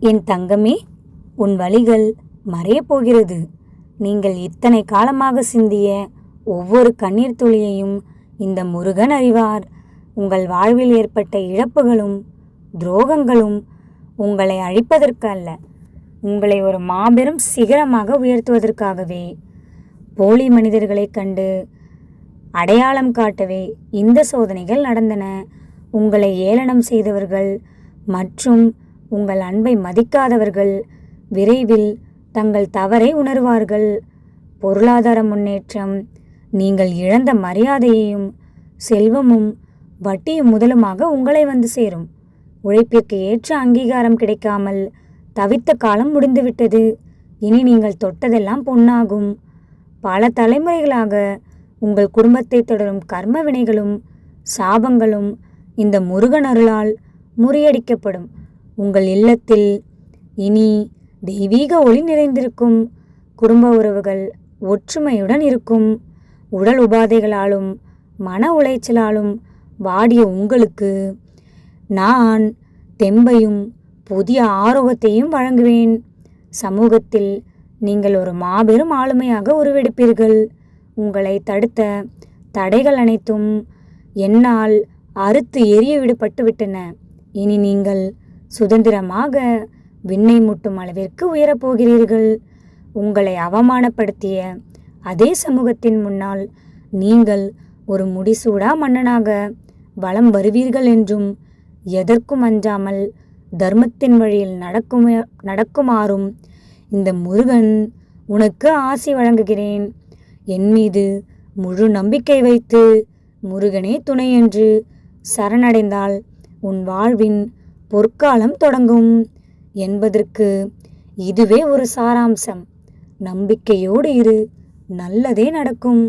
என் தங்கமே, உன் வலிகள் மறையப் போகிறது. நீங்கள் இத்தனை காலமாக சிந்திய ஒவ்வொரு கண்ணீர் துளியையும் இந்த முருகன் அறிவார். உங்கள் வாழ்வில் ஏற்பட்ட இழப்புகளும் துரோகங்களும் உங்களை அழிப்பதற்கு அல்ல, உங்களை ஒரு மாபெரும் சிகரமாக உயர்த்துவதற்காகவே. போலி மனிதர்களைக் கண்டு அடையாளம் காட்டவே இந்த சோதனைகள் நடந்தன. உங்களை ஏளனம் செய்தவர்கள் மற்றும் உங்கள் அன்பை மதிக்காதவர்கள் விரைவில் தங்கள் தவறை உணர்வார்கள். பொருளாதார முன்னேற்றம், நீங்கள் இழந்த மரியாதையையும் செல்வமும் வட்டியும் முதலுமாக உங்களை வந்து சேரும். உழைப்பிற்கு ஏற்ற அங்கீகாரம் கிடைக்காமல் தவித்த காலம் முடிந்துவிட்டது. இனி நீங்கள் தொட்டதெல்லாம் பொன்னாகும். பல தலைமுறைகளாக உங்கள் குடும்பத்தை தொடரும் கர்ம வினைகளும் சாபங்களும் இந்த முருகன் அருளால் முறியடிக்கப்படும். உங்கள் இல்லத்தில் இனி தெய்வீக ஒளி நிறைந்திருக்கும். குடும்ப உறவுகள் ஒற்றுமையுடன் இருக்கும். உடல் உபாதைகளாலும் மன உளைச்சலாலும் வாடிய உங்களுக்கு நான் தெம்பையும் புதிய ஆரோக்கியத்தையும் வழங்குவேன். சமூகத்தில் நீங்கள் ஒரு மாபெரும் ஆளுமையாக உருவெடுப்பீர்கள். உங்களை தடுத்த தடைகள் அனைத்தும் என்னால் அறுத்து எரிய விடப்பட்டுவிட்டன. இனி நீங்கள் சுதந்திரமாக விண்ணை முட்டும் அளவிற்கு உயரப்போகிறீர்கள். உங்களை அவமானப்படுத்திய அதே சமூகத்தின் முன்னால் நீங்கள் ஒரு முடிசூடா மன்னனாக வலம் வருவீர்கள் என்றும் எதற்கும் அஞ்சாமல் தர்மத்தின் வழியில் நடக்குமாறும் இந்த முருகன் உனக்கு ஆசி வழங்குகிறேன். என் மீது முழு நம்பிக்கை வைத்து முருகனே துணை என்று சரணடைந்தால் உன் வாழ்வின் பொற்காலம் தொடங்கும் என்பதற்கு இதுவே ஒரு சாராம்சம். நம்பிக்கையோடு இரு, நல்லதே நடக்கும்.